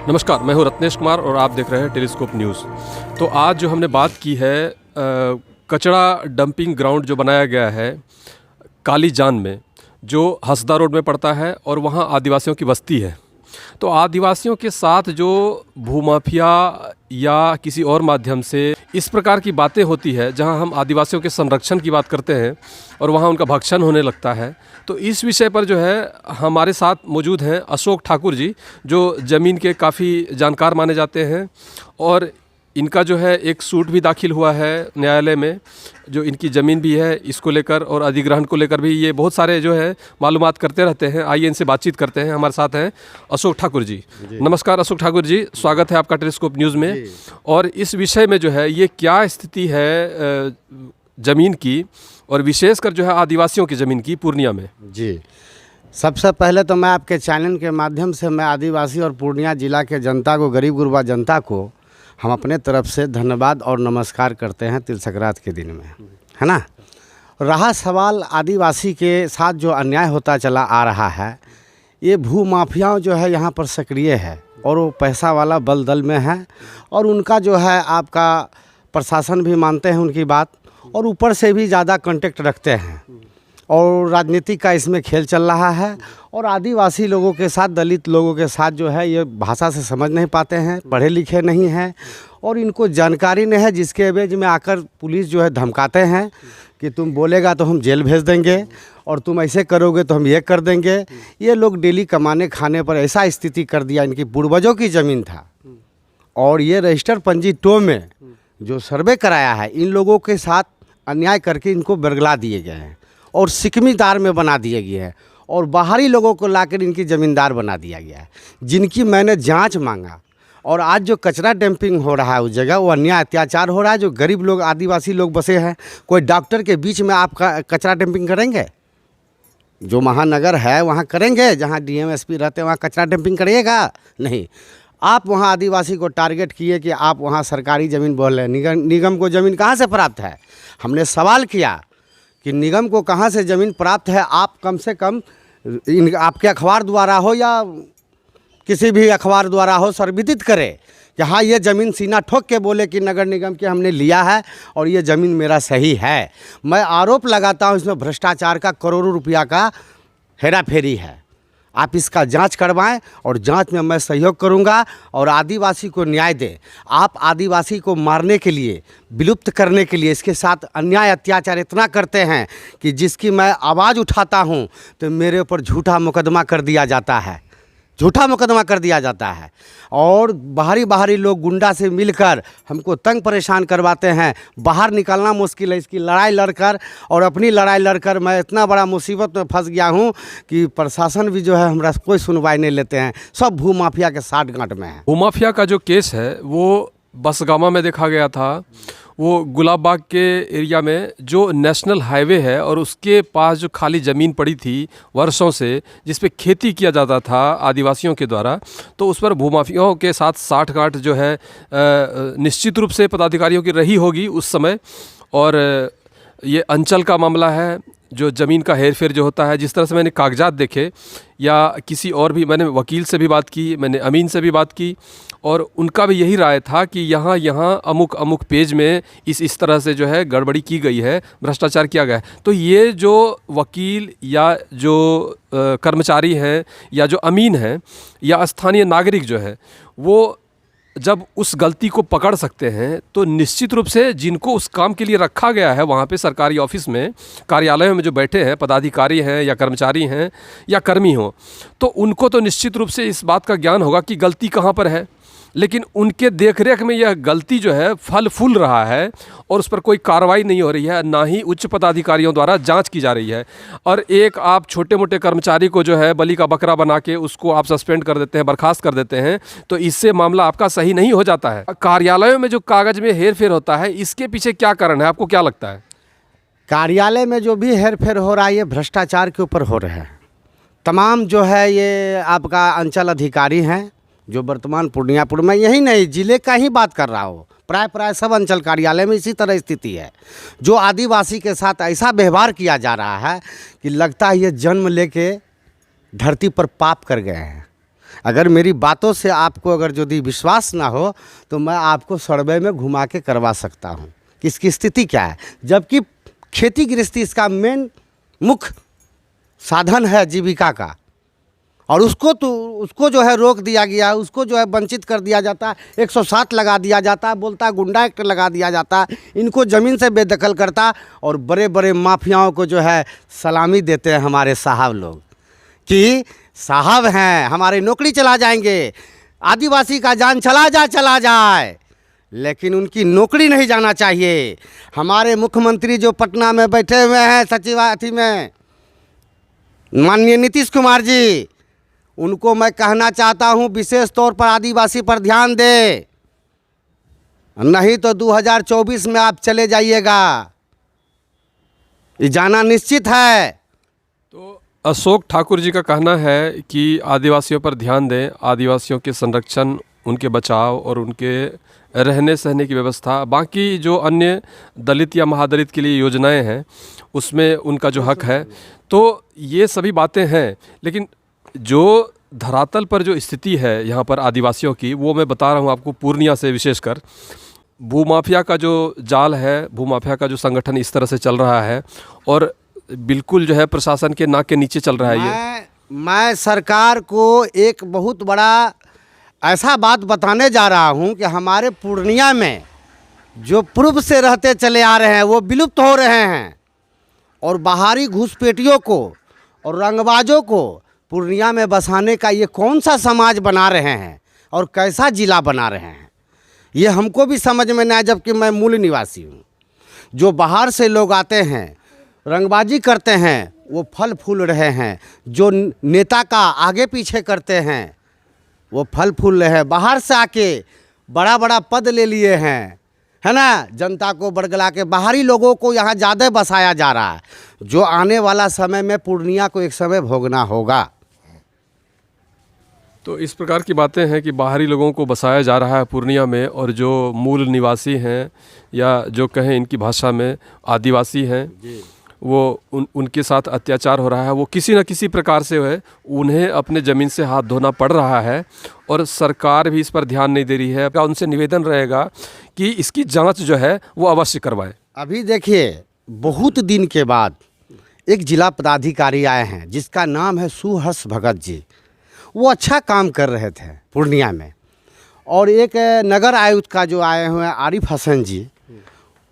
नमस्कार, मैं हूं रत्नेश कुमार और आप देख रहे हैं टेलीस्कोप न्यूज़। तो आज जो हमने बात की है कचरा डंपिंग ग्राउंड जो बनाया गया है काली जान में, जो हसदा रोड में पड़ता है और वहां आदिवासियों की बस्ती है। तो आदिवासियों के साथ जो भूमाफिया या किसी और माध्यम से इस प्रकार की बातें होती है, जहां हम आदिवासियों के संरक्षण की बात करते हैं और वहां उनका भक्षण होने लगता है। तो इस विषय पर जो है हमारे साथ मौजूद हैं अशोक ठाकुर जी, जो ज़मीन के काफ़ी जानकार माने जाते हैं। और इनका जो है एक सूट भी दाखिल हुआ है न्यायालय में, जो इनकी ज़मीन भी है इसको लेकर और अधिग्रहण को लेकर भी ये बहुत सारे जो है मालूमात करते रहते हैं। आइए इनसे बातचीत करते हैं। हमारे साथ हैं अशोक ठाकुर जी। नमस्कार अशोक ठाकुर जी, स्वागत है आपका टेलीस्कोप न्यूज़ में। और इस विषय में जो है ये क्या स्थिति है ज़मीन की, और विशेषकर जो है आदिवासियों की ज़मीन की पूर्णिया में? जी, सबसे पहले तो मैं आपके चैनल के माध्यम से मैं आदिवासी और पूर्णिया जिला के जनता को, गरीब गुरबा जनता को हम अपने तरफ से धन्यवाद और नमस्कार करते हैं तिल संक्रांति के दिन में, है ना। रहा सवाल आदिवासी के साथ जो अन्याय होता चला आ रहा है, ये भू माफियाओं जो है यहाँ पर सक्रिय है और वो पैसा वाला बल दल में है और उनका जो है आपका प्रशासन भी मानते हैं उनकी बात और ऊपर से भी ज़्यादा कांटेक्ट रखते हैं और राजनीति का इसमें खेल चल रहा है। और आदिवासी लोगों के साथ, दलित लोगों के साथ जो है ये भाषा से समझ नहीं पाते हैं, पढ़े लिखे नहीं हैं और इनको जानकारी नहीं है, जिसके एवज में आकर पुलिस जो है धमकाते हैं कि तुम बोलेगा तो हम जेल भेज देंगे और तुम ऐसे करोगे तो हम ये कर देंगे। ये लोग डेली कमाने खाने पर ऐसा स्थिति कर दिया। इनकी पूर्वजों की ज़मीन था और ये रजिस्टर पंजी टो में जो सर्वे कराया है, इन लोगों के साथ अन्याय करके इनको बरगला दिए गए हैं और सिकमीदार में बना दिए गए हैं और बाहरी लोगों को लाकर इनकी ज़मींदार बना दिया गया है, जिनकी मैंने जांच मांगा। और आज जो कचरा डंपिंग हो रहा है उस जगह, वो अन्याय अत्याचार हो रहा है। जो गरीब लोग, आदिवासी लोग बसे हैं, कोई डॉक्टर के बीच में आप कचरा डंपिंग करेंगे? जो महानगर है वहाँ करेंगे, जहाँ डीएम एसपी रहते हैं वहाँ कचरा डंपिंग करिएगा? नहीं। आप वहाँ आदिवासी को टारगेट किए कि आप वहाँ सरकारी ज़मीन बोल रहे हैं। निगम को ज़मीन कहाँ से प्राप्त है? हमने सवाल किया कि निगम को कहाँ से ज़मीन प्राप्त है। आप कम से कम आपके अखबार द्वारा हो या किसी भी अखबार द्वारा हो सर्विदित करें कि हाँ ये ज़मीन सीना ठोक के बोले कि नगर निगम के हमने लिया है और ये ज़मीन मेरा सही है। मैं आरोप लगाता हूँ इसमें भ्रष्टाचार का, करोड़ों रुपया का हेरा फेरी है। आप इसका जांच करवाएं और जांच में मैं सहयोग करूंगा और आदिवासी को न्याय दें। आप आदिवासी को मारने के लिए, विलुप्त करने के लिए, इसके साथ अन्याय अत्याचार इतना करते हैं कि जिसकी मैं आवाज़ उठाता हूं तो मेरे ऊपर झूठा मुकदमा कर दिया जाता है, झूठा मुकदमा कर दिया जाता है। और बाहरी लोग गुंडा से मिलकर हमको तंग परेशान करवाते हैं। बाहर निकलना मुश्किल है। इसकी लड़ाई लड़कर और अपनी लड़ाई लड़कर मैं इतना बड़ा मुसीबत में फंस गया हूं कि प्रशासन भी जो है हमारा कोई सुनवाई नहीं लेते हैं। सब भूमाफिया के साठ गांठ में है। भूमाफिया का जो केस है वो बसगामा में देखा गया था। वो गुलाब बाग के एरिया में जो नेशनल हाईवे है और उसके पास जो खाली ज़मीन पड़ी थी वर्षों से, जिस पे खेती किया जाता था आदिवासियों के द्वारा, तो उस पर भूमाफियाओं के साथ साठगांठ जो है निश्चित रूप से पदाधिकारियों की रही होगी उस समय। और ये अंचल का मामला है, जो ज़मीन का हेरफेर जो होता है। जिस तरह से मैंने कागजात देखे या किसी और भी, मैंने वकील से भी बात की, मैंने अमीन से भी बात की और उनका भी यही राय था कि यहाँ अमुक पेज में इस तरह से जो है गड़बड़ी की गई है, भ्रष्टाचार किया गया है। तो ये जो वकील या जो कर्मचारी हैं या जो अमीन हैं या स्थानीय नागरिक जो है, वो जब उस गलती को पकड़ सकते हैं तो निश्चित रूप से जिनको उस काम के लिए रखा गया है वहाँ पे सरकारी ऑफिस में, कार्यालयों में जो बैठे हैं पदाधिकारी हैं या कर्मचारी हैं या कर्मी हों, तो उनको तो निश्चित रूप से इस बात का ज्ञान होगा कि गलती कहाँ पर है। लेकिन उनके देखरेख में यह गलती जो है फल फूल रहा है और उस पर कोई कार्रवाई नहीं हो रही है, ना ही उच्च पदाधिकारियों द्वारा जांच की जा रही है। और एक आप छोटे मोटे कर्मचारी को जो है बलि का बकरा बना के उसको आप सस्पेंड कर देते हैं, बर्खास्त कर देते हैं, तो इससे मामला आपका सही नहीं हो जाता है। कार्यालयों में जो कागज में हेर फेर होता है, इसके पीछे क्या कारण है, आपको क्या लगता है? कार्यालय में जो भी हेर फेर हो रहा है ये भ्रष्टाचार के ऊपर हो रहा है। तमाम जो है ये आपका अंचल अधिकारी हैं जो वर्तमान पूर्णियापुर में, यही नहीं जिले का ही बात कर रहा हो, प्राय सब अंचल कार्यालय में इसी तरह स्थिति है। जो आदिवासी के साथ ऐसा व्यवहार किया जा रहा है कि लगता है ये जन्म लेके धरती पर पाप कर गए हैं। अगर मेरी बातों से आपको अगर यदि विश्वास ना हो तो मैं आपको सर्वे में घुमा के करवा सकता हूँ कि इसकी स्थिति क्या है। जबकि खेती गृहस्थी इसका मेन मुख्य साधन है जीविका का, और उसको जो है रोक दिया गया, उसको जो है वंचित कर दिया जाता है, 107 लगा दिया जाता है, बोलता है गुंडा एक्ट लगा दिया जाता है, इनको ज़मीन से बेदखल करता, और बड़े बड़े माफियाओं को जो है सलामी देते हैं हमारे साहब लोग कि साहब हैं हमारे नौकरी चला जाएंगे, आदिवासी का जान चला जाए, लेकिन उनकी नौकरी नहीं जाना चाहिए। हमारे मुख्यमंत्री जो पटना में बैठे हुए हैं सचिवालय में, माननीय नीतीश कुमार जी, उनको मैं कहना चाहता हूं विशेष तौर पर आदिवासी पर ध्यान दे, नहीं तो 2024 में आप चले जाइएगा, ये जाना निश्चित है। तो अशोक ठाकुर जी का कहना है कि आदिवासियों पर ध्यान दें, आदिवासियों के संरक्षण, उनके बचाव और उनके रहने सहने की व्यवस्था, बाकी जो अन्य दलित या महादलित के लिए योजनाएं हैं उसमें उनका जो हक है। तो ये सभी बातें हैं, लेकिन जो धरातल पर जो स्थिति है यहाँ पर आदिवासियों की, वो मैं बता रहा हूँ आपको पूर्णिया से विशेषकर। भूमाफिया का जो जाल है, भूमाफिया का जो संगठन इस तरह से चल रहा है और बिल्कुल जो है प्रशासन के नाक के नीचे चल रहा है। ये मैं सरकार को एक बहुत बड़ा ऐसा बात बताने जा रहा हूँ कि हमारे पूर्णिया में जो पूर्व से रहते चले आ रहे हैं वो विलुप्त हो रहे हैं, और बाहरी घुसपैठियों को और रंगबाजों को पूर्णिया में बसाने का ये कौन सा समाज बना रहे हैं और कैसा ज़िला बना रहे हैं, ये हमको भी समझ में नहीं आया। जबकि मैं मूल निवासी हूँ। जो बाहर से लोग आते हैं रंगबाजी करते हैं वो फल फूल रहे हैं, जो नेता का आगे पीछे करते हैं वो फल फूल रहे हैं, बाहर से आके बड़ा बड़ा पद ले लिए हैं, है ना, जनता को बरगला के बाहरी लोगों को यहाँ ज़्यादा बसाया जा रहा है, जो आने वाला समय में पूर्णिया को एक समय भोगना होगा। तो इस प्रकार की बातें हैं कि बाहरी लोगों को बसाया जा रहा है पूर्णिया में, और जो मूल निवासी हैं या जो कहें इनकी भाषा में आदिवासी हैं, वो उनके साथ अत्याचार हो रहा है। वो किसी न किसी प्रकार से है उन्हें अपने ज़मीन से हाथ धोना पड़ रहा है, और सरकार भी इस पर ध्यान नहीं दे रही है। उनसे निवेदन रहेगा कि इसकी जांच जो है वो अवश्य करवाएं। अभी देखिए, बहुत दिन के बाद एक जिला पदाधिकारी आए हैं जिसका नाम है सुहर्ष भगत जी। वो अच्छा काम कर रहे थे पूर्णिया में, और एक नगर आयुक्त का जो आए हुए हैं आरिफ हसन जी,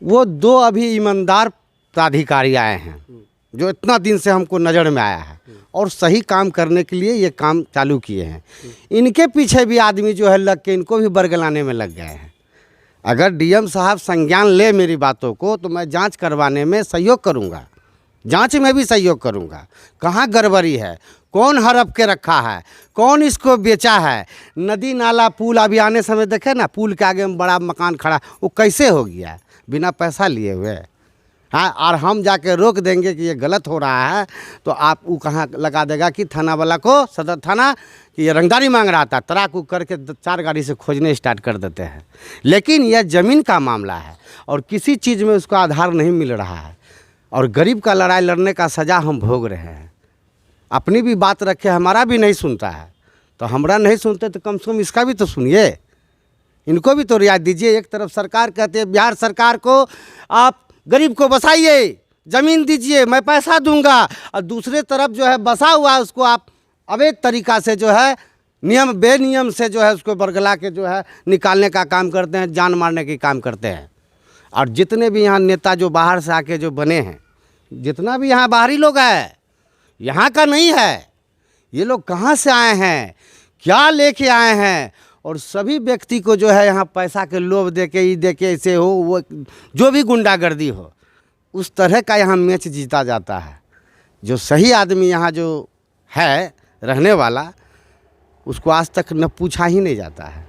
वो दो अभी ईमानदार पदाधिकारी आए हैं जो इतना दिन से हमको नज़र में आया है और सही काम करने के लिए ये काम चालू किए हैं। इनके पीछे भी आदमी जो है लग के इनको भी बरगलाने में लग गए हैं। अगर डीएम साहब संज्ञान ले मेरी बातों को तो मैं जांच करवाने में सहयोग करूंगा, जांच में भी सहयोग करूंगा। कहाँ गड़बड़ी है, कौन हड़प के रखा है, कौन इसको बेचा है। नदी नाला पुल अभी आने समय देखे ना, पुल के आगे में बड़ा मकान खड़ा, वो कैसे हो गया बिना पैसा लिए हुए। हाँ, और हम जाके रोक देंगे कि ये गलत हो रहा है तो आप वो कहाँ लगा देगा कि थाना वाला को, सदर थाना, कि ये रंगदारी मांग रहा था, तराक करके 4 गाड़ी से खोजने स्टार्ट कर देते हैं। लेकिन यह ज़मीन का मामला है और किसी चीज़ में उसका आधार नहीं मिल रहा है, और गरीब का लड़ाई लड़ने का सज़ा हम भोग रहे हैं। अपनी भी बात रखे, हमारा भी नहीं सुनता है, तो हमारा नहीं सुनते तो कम से कम इसका भी तो सुनिए, इनको भी तो रियायत दीजिए। एक तरफ सरकार कहते हैं बिहार सरकार को आप गरीब को बसाइए, ज़मीन दीजिए, मैं पैसा दूंगा, और दूसरे तरफ जो है बसा हुआ है उसको आप अवैध तरीक़ा से जो है नियम बेनियम से जो है उसको बरगला के जो है निकालने का काम करते हैं, जान मारने के काम करते हैं। और जितने भी यहाँ नेता जो बाहर से आके जो बने हैं, जितना भी यहाँ बाहरी लोग हैं, यहाँ का नहीं है, ये लोग कहाँ से आए हैं, क्या लेके आए हैं, और सभी व्यक्ति को जो है यहाँ पैसा के लोभ दे के, दे के ऐसे हो, वो जो भी गुंडागर्दी हो, उस तरह का यहाँ मैच जीता जाता है। जो सही आदमी यहाँ जो है रहने वाला, उसको आज तक न पूछा ही नहीं जाता है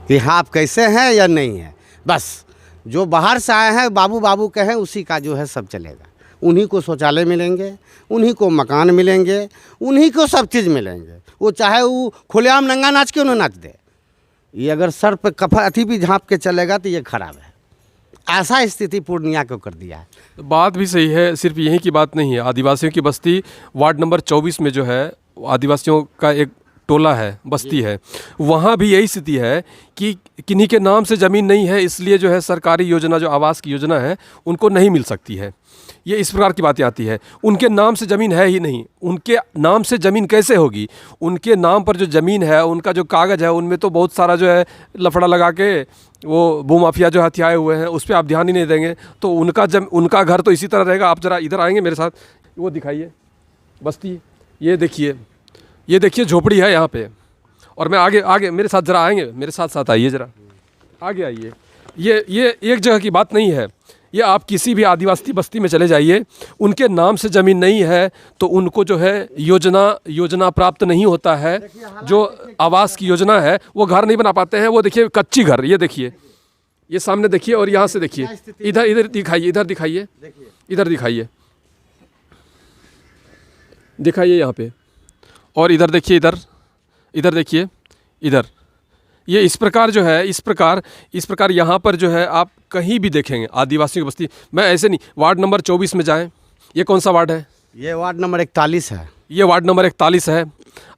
कि हाँ आप कैसे हैं या नहीं है। बस जो बाहर से आए हैं बाबू बाबू कहें, उसी का जो है सब चलेगा। उन्हीं को शौचालय मिलेंगे, उन्हीं को मकान मिलेंगे, उन्हीं को सब चीज़ मिलेंगे। वो चाहे वो खुलेआम नंगा नाच के उन्हें नाच दे, ये अगर सर पे कफा अथी भी झाँप के चलेगा तो ये खराब है। ऐसा स्थिति पूर्णिया को कर दिया है। तो बात भी सही है, सिर्फ यहीं की बात नहीं है। आदिवासियों की बस्ती वार्ड नंबर 24 में जो है आदिवासियों का एक टोला है, बस्ती है, वहाँ भी यही स्थिति है कि किन्हीं के नाम से ज़मीन नहीं है, इसलिए जो है सरकारी योजना जो आवास की योजना है उनको नहीं मिल सकती है। ये इस प्रकार की बातें आती है। उनके नाम से ज़मीन है ही नहीं, उनके नाम से ज़मीन कैसे होगी? उनके नाम पर जो ज़मीन है, उनका जो कागज़ है, उनमें तो बहुत सारा जो है लफड़ा लगा के वो भूमाफिया जो हथियाए हुए हैं, उस पर आप ध्यान ही नहीं देंगे तो उनका घर तो इसी तरह रहेगा। आप ज़रा इधर आएंगे मेरे साथ, वो दिखाइए बस्ती, ये देखिए झोपड़ी है यहाँ पे। और मैं आगे मेरे साथ ज़रा आएंगे, मेरे साथ आइए, ज़रा आगे आइए। ये एक जगह की बात नहीं है, ये आप किसी भी आदिवासी बस्ती में चले जाइए, उनके नाम से ज़मीन नहीं है तो उनको जो है योजना प्राप्त नहीं होता है। जो आवास की योजना है वो घर नहीं बना पाते हैं। वो देखिए कच्ची घर, ये देखिए, ये सामने देखिए और यहाँ से देखिए, इधर दिखाइए, इधर दिखाइए यहाँ पे, और इधर देखिए, इधर देखिए, इधर। ये इस प्रकार जो है, इस प्रकार यहाँ पर जो है आप कहीं भी देखेंगे आदिवासियों की बस्ती। मैं ऐसे नहीं, वार्ड नंबर 24 में जाएं, ये कौन सा वार्ड है? ये वार्ड नंबर 41 है। ये वार्ड नंबर 41 है।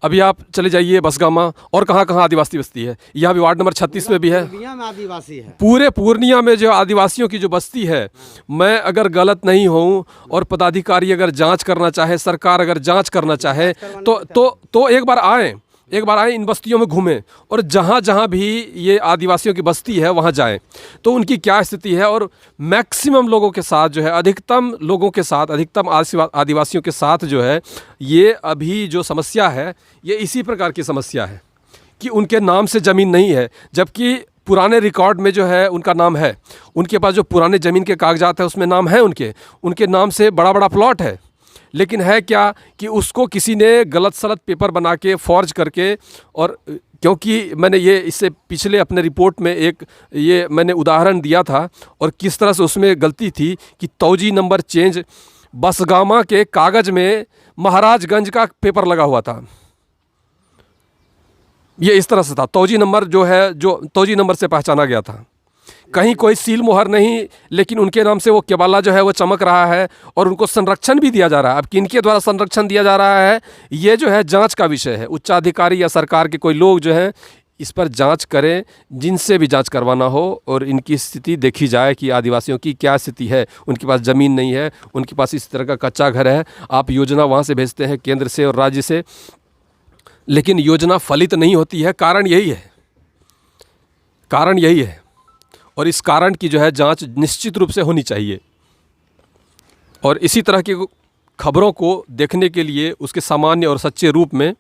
अभी आप चले जाइए बसगामा, और कहाँ आदिवासी बस्ती है। यहाँ भी वार्ड नंबर 36 में भी है। पूर्णिया में आदिवासी है। पूरे पूर्णिया में जो आदिवासियों की जो बस्ती है, मैं अगर गलत नहीं हूँ और पदाधिकारी अगर जांच करना चाहे, सरकार अगर जांच करना चाहे तो एक बार आएँ इन बस्तियों में घूमें, और जहाँ भी ये आदिवासियों की बस्ती है वहाँ जाएं तो उनकी क्या स्थिति है। और मैक्सिमम लोगों के साथ जो है, अधिकतम आदिवासियों के साथ जो है, ये अभी जो समस्या है ये इसी प्रकार की समस्या है कि उनके नाम से ज़मीन नहीं है, जबकि पुराने रिकॉर्ड में जो है उनका नाम है। उनके पास जो पुराने ज़मीन के कागजात है उसमें नाम है, उनके नाम से बड़ा प्लॉट है। लेकिन है क्या कि उसको किसी ने गलत सलत पेपर बना के फॉर्ज करके, और क्योंकि मैंने ये इससे पिछले अपने रिपोर्ट में ये मैंने उदाहरण दिया था, और किस तरह से उसमें गलती थी कि तौजी नंबर चेंज बसगामा के कागज़ में महाराजगंज का पेपर लगा हुआ था। ये इस तरह से था, तौजी नंबर जो तौजी नंबर से पहचाना गया था। कहीं कोई सील मोहर नहीं, लेकिन उनके नाम से वो केबाला जो है वो चमक रहा है, और उनको संरक्षण भी दिया जा रहा है। अब किनके द्वारा संरक्षण दिया जा रहा है, ये जो है जांच का विषय है। उच्चाधिकारी या सरकार के कोई लोग जो हैं इस पर जांच करें, जिनसे भी जांच करवाना हो, और इनकी स्थिति देखी जाए कि आदिवासियों की क्या स्थिति है। उनके पास ज़मीन नहीं है, उनके पास इस तरह का कच्चा घर है। आप योजना वहाँ से भेजते हैं, केंद्र से और राज्य से, लेकिन योजना फलित नहीं होती है। कारण यही है, और इस कारण की जो है जांच निश्चित रूप से होनी चाहिए। और इसी तरह की खबरों को देखने के लिए उसके सामान्य और सच्चे रूप में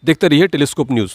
देखते रहिए टेलीस्कोप न्यूज़।